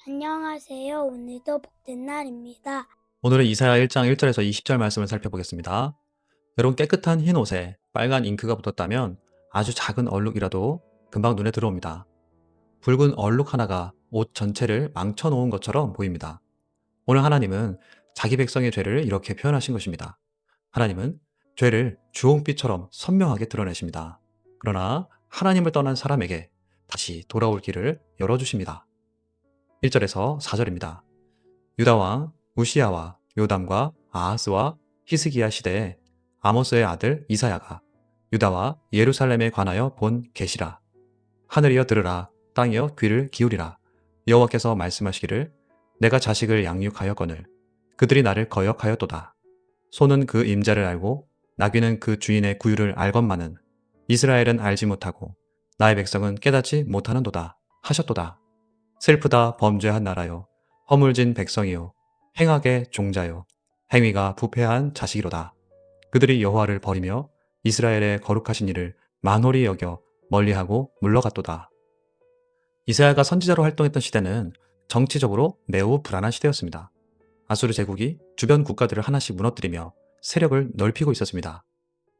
안녕하세요. 오늘도 복된 날입니다. 오늘은 이사야 1장 1절에서 20절 말씀을 살펴보겠습니다. 여러분, 깨끗한 흰 옷에 빨간 잉크가 붙었다면 아주 작은 얼룩이라도 금방 눈에 들어옵니다. 붉은 얼룩 하나가 옷 전체를 망쳐놓은 것처럼 보입니다. 오늘 하나님은 자기 백성의 죄를 이렇게 표현하신 것입니다. 하나님은 죄를 주홍빛처럼 선명하게 드러내십니다. 그러나 하나님을 떠난 사람에게 다시 돌아올 길을 열어주십니다. 1절에서 4절입니다. 유다 왕 우시야와 요담과 아하스와 히스기야 시대에 아모스의 아들 이사야가 유다와 예루살렘에 관하여 본 계시라. 하늘이여 들으라, 땅이여 귀를 기울이라. 여호와께서 말씀하시기를 내가 자식을 양육하였거늘 그들이 나를 거역하였도다. 소는 그 임자를 알고 나귀는 그 주인의 구유를 알건만은 이스라엘은 알지 못하고 나의 백성은 깨닫지 못하는도다 하셨도다. 슬프다 범죄한 나라요 허물진 백성이요 행악의 종자요 행위가 부패한 자식이로다. 그들이 여호와를 버리며 이스라엘의 거룩하신 이를 만홀히 여겨 멀리하고 물러갔도다. 이사야가 선지자로 활동했던 시대는 정치적으로 매우 불안한 시대였습니다. 아수르 제국이 주변 국가들을 하나씩 무너뜨리며 세력을 넓히고 있었습니다.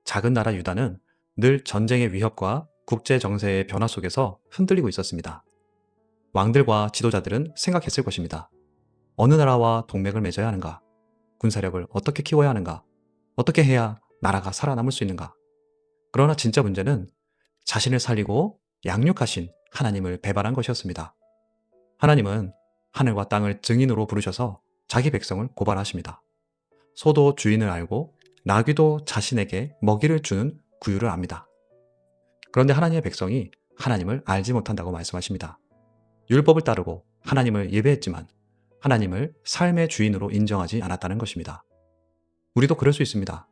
작은 나라 유다는 늘 전쟁의 위협과 국제 정세의 변화 속에서 흔들리고 있었습니다. 왕들과 지도자들은 생각했을 것입니다. 어느 나라와 동맹을 맺어야 하는가? 군사력을 어떻게 키워야 하는가? 어떻게 해야 나라가 살아남을 수 있는가? 그러나 진짜 문제는 자신을 살리고 양육하신 하나님을 배반한 것이었습니다. 하나님은 하늘과 땅을 증인으로 부르셔서 자기 백성을 고발하십니다. 소도 주인을 알고 나귀도 자신에게 먹이를 주는 구유를 압니다. 그런데 하나님의 백성이 하나님을 알지 못한다고 말씀하십니다. 율법을 따르고 하나님을 예배했지만 하나님을 삶의 주인으로 인정하지 않았다는 것입니다. 우리도 그럴 수 있습니다.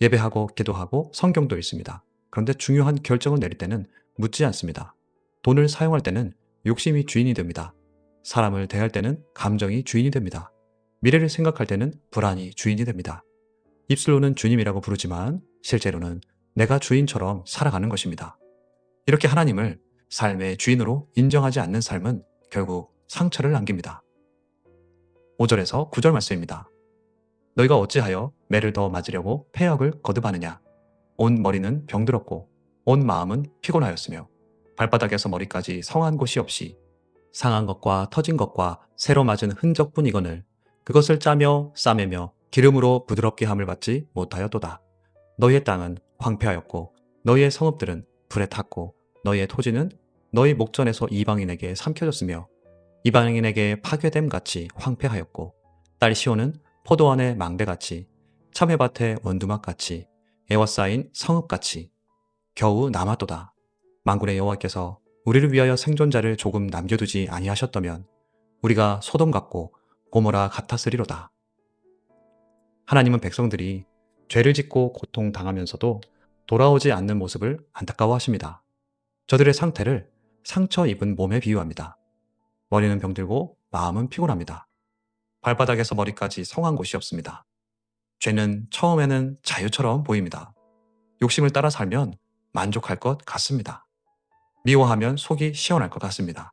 예배하고 기도하고 성경도 읽습니다. 그런데 중요한 결정을 내릴 때는 묻지 않습니다. 돈을 사용할 때는 욕심이 주인이 됩니다. 사람을 대할 때는 감정이 주인이 됩니다. 미래를 생각할 때는 불안이 주인이 됩니다. 입술로는 주님이라고 부르지만 실제로는 내가 주인처럼 살아가는 것입니다. 이렇게 하나님을 삶의 주인으로 인정하지 않는 삶은 결국 상처를 남깁니다. 5절에서 9절 말씀입니다. 너희가 어찌하여 매를 더 맞으려고 폐역을 거듭하느냐? 온 머리는 병들었고 온 마음은 피곤하였으며 발바닥에서 머리까지 성한 곳이 없이 상한 것과 터진 것과 새로 맞은 흔적뿐이거늘 그것을 짜며 싸매며 기름으로 부드럽게 함을 받지 못하였도다. 너희의 땅은 황폐하였고 너희의 성읍들은 불에 탔고 너희의 토지는 너희 목전에서 이방인에게 삼켜졌으며 이방인에게 파괴됨 같이 황폐하였고 딸 시온은 포도원의 망대같이 참외밭의 원두막같이 에워싸인 성읍같이 겨우 남았도다. 만군의 여호와께서 우리를 위하여 생존자를 조금 남겨두지 아니하셨다면 우리가 소돔 같고 고모라 같았으리로다. 하나님은 백성들이 죄를 짓고 고통당하면서도 돌아오지 않는 모습을 안타까워하십니다. 저들의 상태를 상처 입은 몸에 비유합니다. 머리는 병들고 마음은 피곤합니다. 발바닥에서 머리까지 성한 곳이 없습니다. 죄는 처음에는 자유처럼 보입니다. 욕심을 따라 살면 만족할 것 같습니다. 미워하면 속이 시원할 것 같습니다.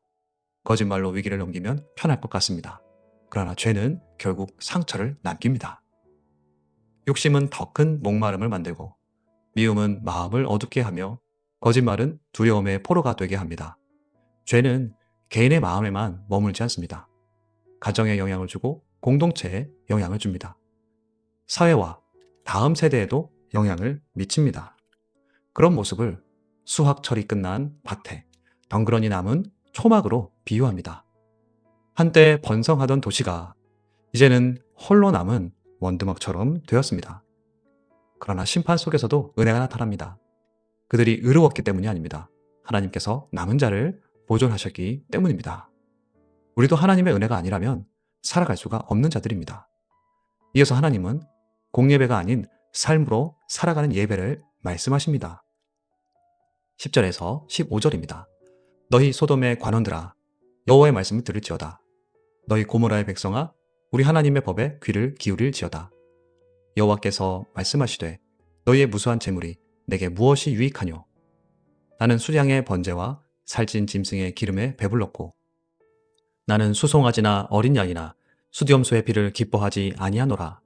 거짓말로 위기를 넘기면 편할 것 같습니다. 그러나 죄는 결국 상처를 남깁니다. 욕심은 더 큰 목마름을 만들고 미움은 마음을 어둡게 하며 거짓말은 두려움의 포로가 되게 합니다. 죄는 개인의 마음에만 머물지 않습니다. 가정에 영향을 주고 공동체에 영향을 줍니다. 사회와 다음 세대에도 영향을 미칩니다. 그런 모습을 수확철이 끝난 밭에 덩그러니 남은 초막으로 비유합니다. 한때 번성하던 도시가 이제는 홀로 남은 원두막처럼 되었습니다. 그러나 심판 속에서도 은혜가 나타납니다. 그들이 의로웠기 때문이 아닙니다. 하나님께서 남은 자를 보존하셨기 때문입니다. 우리도 하나님의 은혜가 아니라면 살아갈 수가 없는 자들입니다. 이어서 하나님은 공예배가 아닌 삶으로 살아가는 예배를 말씀하십니다. 10절에서 15절입니다. 너희 소돔의 관원들아 여호와의 말씀을 들을지어다. 너희 고모라의 백성아 우리 하나님의 법에 귀를 기울일지어다. 여호와께서 말씀하시되 너희의 무수한 재물이 내게 무엇이 유익하뇨? 나는 수량의 번제와 살찐 짐승의 기름에 배불렀고 나는 수송아지나 어린 양이나 수디엄소의 피를 기뻐하지 아니하노라.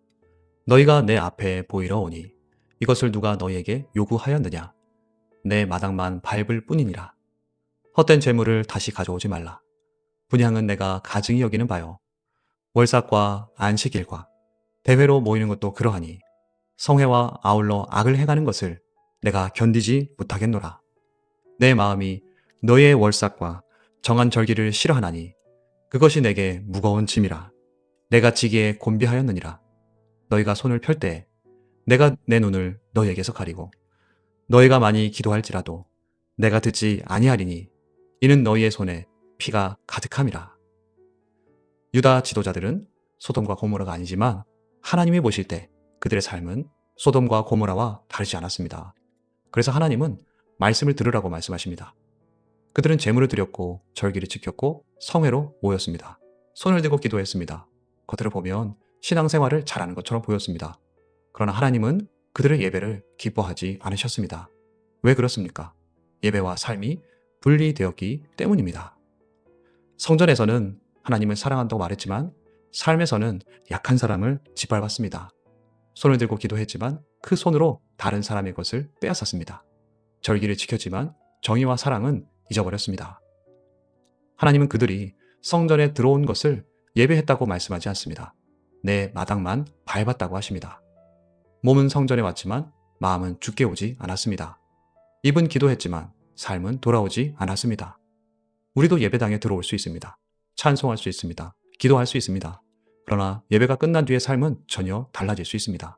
너희가 내 앞에 보이러 오니 이것을 누가 너희에게 요구하였느냐? 내 마당만 밟을 뿐이니라. 헛된 재물을 다시 가져오지 말라. 분향은 내가 가증히 여기는 바요. 월삭과 안식일과 대회로 모이는 것도 그러하니 성회와 아울러 악을 행하는 것을 내가 견디지 못하겠노라. 내 마음이 너희의 월삭과 정한 절기를 싫어하나니 그것이 내게 무거운 짐이라. 내가 지기에 곤비하였느니라. 너희가 손을 펼 때 내가 내 눈을 너희에게서 가리고 너희가 많이 기도할지라도 내가 듣지 아니하리니 이는 너희의 손에 피가 가득함이라. 유다 지도자들은 소돔과 고모라가 아니지만 하나님이 보실 때 그들의 삶은 소돔과 고모라와 다르지 않았습니다. 그래서 하나님은 말씀을 들으라고 말씀하십니다. 그들은 제물을 드렸고 절기를 지켰고 성회로 모였습니다. 손을 들고 기도했습니다. 겉으로 보면 신앙생활을 잘하는 것처럼 보였습니다. 그러나 하나님은 그들의 예배를 기뻐하지 않으셨습니다. 왜 그렇습니까? 예배와 삶이 분리되었기 때문입니다. 성전에서는 하나님을 사랑한다고 말했지만 삶에서는 약한 사람을 짓밟았습니다. 손을 들고 기도했지만 그 손으로 다른 사람의 것을 빼앗았습니다. 절기를 지켰지만 정의와 사랑은 잊어버렸습니다. 하나님은 그들이 성전에 들어온 것을 예배했다고 말씀하지 않습니다. 내 마당만 밟았다고 하십니다. 몸은 성전에 왔지만 마음은 주께 오지 않았습니다. 입은 기도했지만 삶은 돌아오지 않았습니다. 우리도 예배당에 들어올 수 있습니다. 찬송할 수 있습니다. 기도할 수 있습니다. 그러나 예배가 끝난 뒤의 삶은 전혀 달라질 수 있습니다.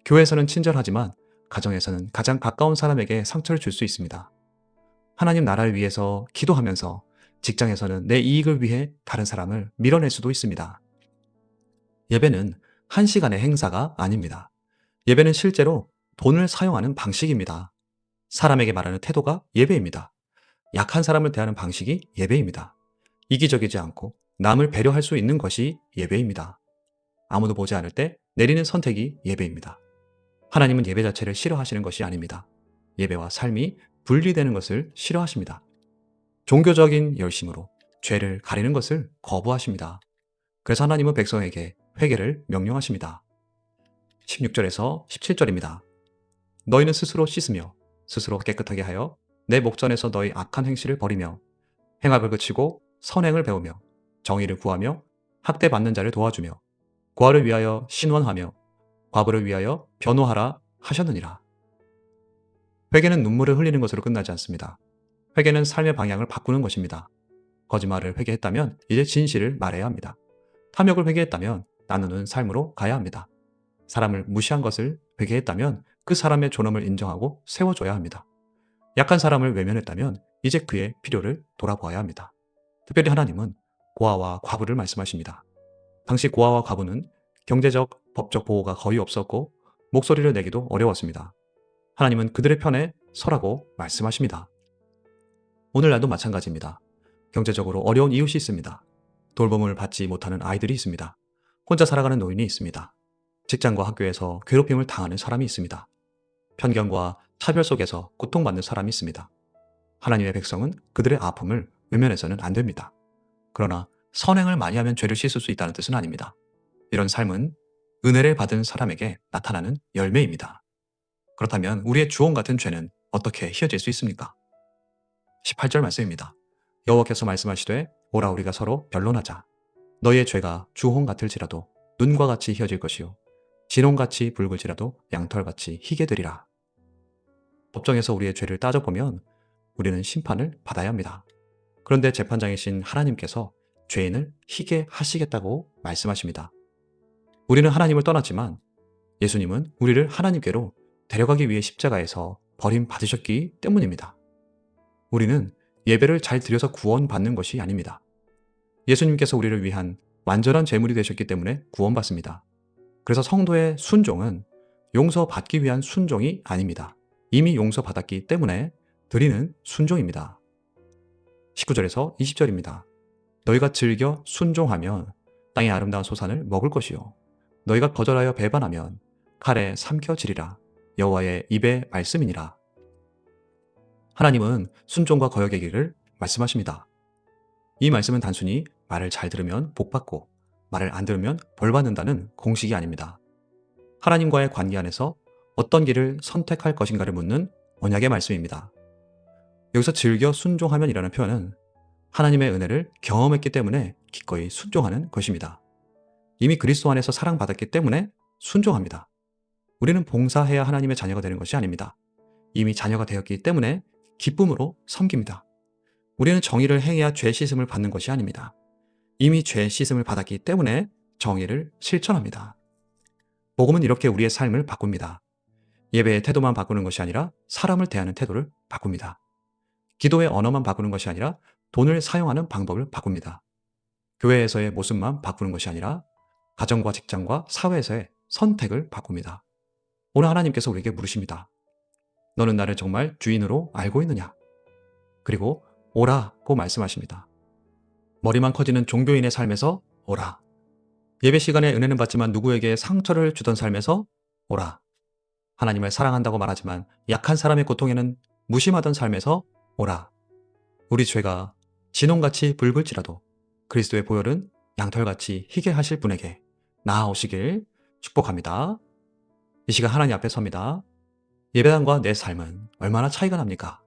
교회에서는 친절하지만 가정에서는 가장 가까운 사람에게 상처를 줄 수 있습니다. 하나님 나라를 위해서 기도하면서 직장에서는 내 이익을 위해 다른 사람을 밀어낼 수도 있습니다. 예배는 한 시간의 행사가 아닙니다. 예배는 실제로 돈을 사용하는 방식입니다. 사람에게 말하는 태도가 예배입니다. 약한 사람을 대하는 방식이 예배입니다. 이기적이지 않고 남을 배려할 수 있는 것이 예배입니다. 아무도 보지 않을 때 내리는 선택이 예배입니다. 하나님은 예배 자체를 싫어하시는 것이 아닙니다. 예배와 삶이 분리되는 것을 싫어하십니다. 종교적인 열심으로 죄를 가리는 것을 거부하십니다. 그래서 하나님은 백성에게 회개를 명령하십니다. 16절에서 17절입니다. 너희는 스스로 씻으며 스스로 깨끗하게 하여 내 목전에서 너희 악한 행실을 버리며 행악을 그치고 선행을 배우며 정의를 구하며 학대받는 자를 도와주며 고아를 위하여 신원하며 과부를 위하여 변호하라 하셨느니라. 회개는 눈물을 흘리는 것으로 끝나지 않습니다. 회개는 삶의 방향을 바꾸는 것입니다. 거짓말을 회개했다면 이제 진실을 말해야 합니다. 탐욕을 회개했다면 나누는 삶으로 가야 합니다. 사람을 무시한 것을 회개했다면 그 사람의 존엄을 인정하고 세워줘야 합니다. 약한 사람을 외면했다면 이제 그의 필요를 돌아보아야 합니다. 특별히 하나님은 고아와 과부를 말씀하십니다. 당시 고아와 과부는 경제적, 법적 보호가 거의 없었고 목소리를 내기도 어려웠습니다. 하나님은 그들의 편에 서라고 말씀하십니다. 오늘날도 마찬가지입니다. 경제적으로 어려운 이웃이 있습니다. 돌봄을 받지 못하는 아이들이 있습니다. 혼자 살아가는 노인이 있습니다. 직장과 학교에서 괴롭힘을 당하는 사람이 있습니다. 편견과 차별 속에서 고통받는 사람이 있습니다. 하나님의 백성은 그들의 아픔을 외면해서는 안 됩니다. 그러나 선행을 많이 하면 죄를 씻을 수 있다는 뜻은 아닙니다. 이런 삶은 은혜를 받은 사람에게 나타나는 열매입니다. 그렇다면 우리의 주홍 같은 죄는 어떻게 희어질 수 있습니까? 18절 말씀입니다. 여호와께서 말씀하시되 오라 우리가 서로 변론하자. 너희의 죄가 주홍 같을지라도 눈과 같이 희어질 것이요 진홍같이 붉을지라도 양털같이 희게 되리라. 법정에서 우리의 죄를 따져보면 우리는 심판을 받아야 합니다. 그런데 재판장이신 하나님께서 죄인을 희게 하시겠다고 말씀하십니다. 우리는 하나님을 떠났지만 예수님은 우리를 하나님께로 데려가기 위해 십자가에서 버림받으셨기 때문입니다. 우리는 예배를 잘 드려서 구원받는 것이 아닙니다. 예수님께서 우리를 위한 완전한 제물이 되셨기 때문에 구원받습니다. 그래서 성도의 순종은 용서받기 위한 순종이 아닙니다. 이미 용서받았기 때문에 드리는 순종입니다. 19절에서 20절입니다. 너희가 즐겨 순종하면 땅의 아름다운 소산을 먹을 것이요 너희가 거절하여 배반하면 칼에 삼켜지리라. 여호와의 입의 말씀이니라. 하나님은 순종과 거역의 길을 말씀하십니다. 이 말씀은 단순히 말을 잘 들으면 복 받고 말을 안 들으면 벌 받는다는 공식이 아닙니다. 하나님과의 관계 안에서 어떤 길을 선택할 것인가를 묻는 언약의 말씀입니다. 여기서 즐겨 순종하면이라는 표현은 하나님의 은혜를 경험했기 때문에 기꺼이 순종하는 것입니다. 이미 그리스도 안에서 사랑받았기 때문에 순종합니다. 우리는 봉사해야 하나님의 자녀가 되는 것이 아닙니다. 이미 자녀가 되었기 때문에 기쁨으로 섬깁니다. 우리는 정의를 행해야 죄 씻음을 받는 것이 아닙니다. 이미 죄 씻음을 받았기 때문에 정의를 실천합니다. 복음은 이렇게 우리의 삶을 바꿉니다. 예배의 태도만 바꾸는 것이 아니라 사람을 대하는 태도를 바꿉니다. 기도의 언어만 바꾸는 것이 아니라 돈을 사용하는 방법을 바꿉니다. 교회에서의 모습만 바꾸는 것이 아니라 가정과 직장과 사회에서의 선택을 바꿉니다. 오늘 하나님께서 우리에게 물으십니다. 너는 나를 정말 주인으로 알고 있느냐? 그리고 오라고 말씀하십니다. 머리만 커지는 종교인의 삶에서 오라. 예배 시간에 은혜는 받지만 누구에게 상처를 주던 삶에서 오라. 하나님을 사랑한다고 말하지만 약한 사람의 고통에는 무심하던 삶에서 오라. 우리 죄가 진홍같이 붉을지라도 그리스도의 보혈은 양털같이 희게 하실 분에게 나아오시길 축복합니다. 이 시간 하나님 앞에 섭니다. 예배당과 내 삶은 얼마나 차이가 납니까?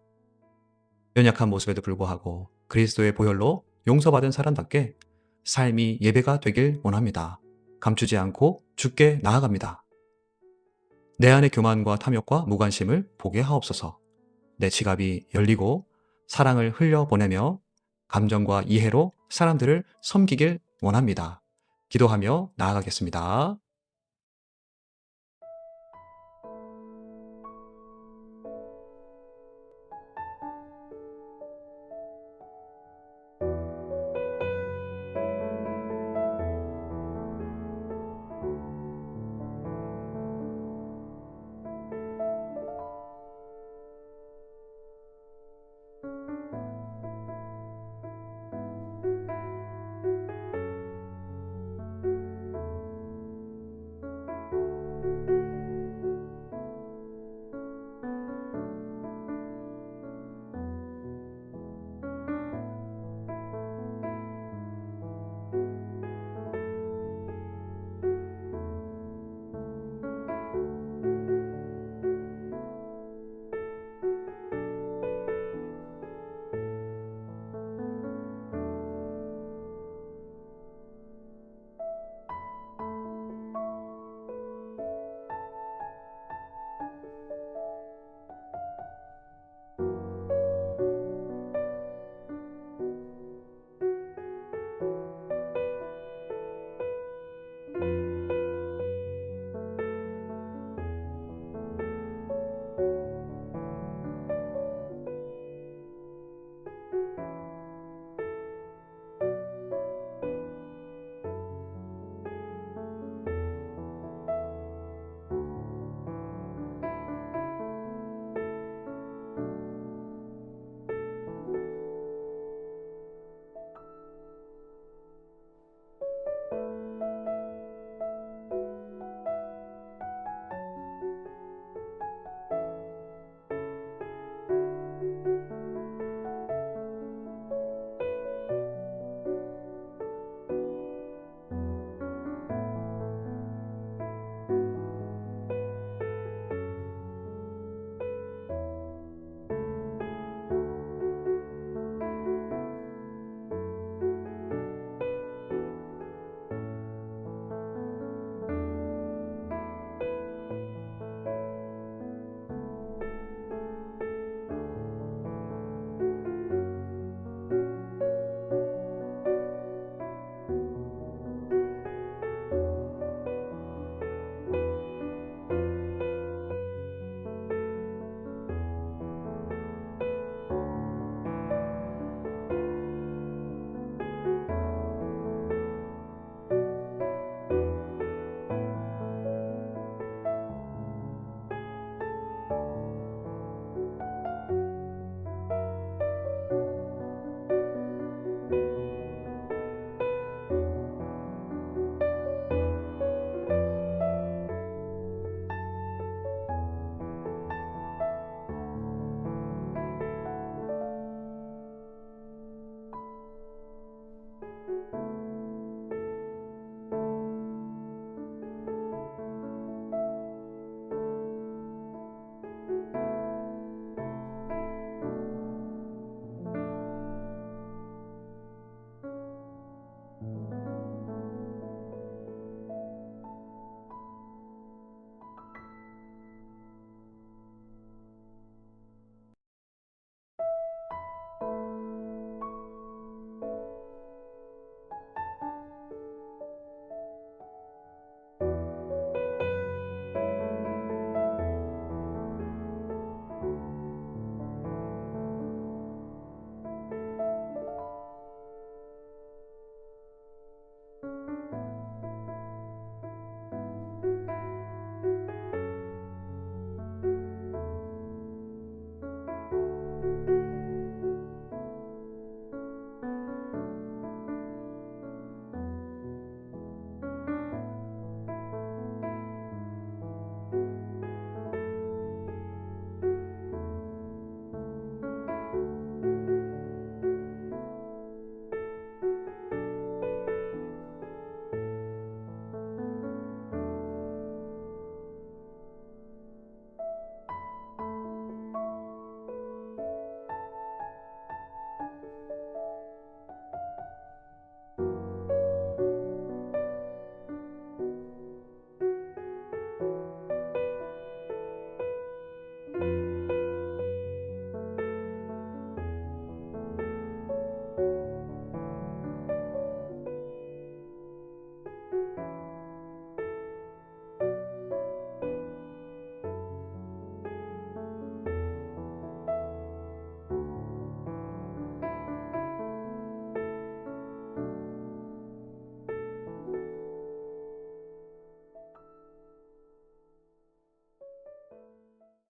연약한 모습에도 불구하고 그리스도의 보혈로 용서받은 사람답게 삶이 예배가 되길 원합니다. 감추지 않고 주께 나아갑니다. 내 안의 교만과 탐욕과 무관심을 보게 하옵소서. 내 지갑이 열리고 사랑을 흘려보내며 감정과 이해로 사람들을 섬기길 원합니다. 기도하며 나아가겠습니다.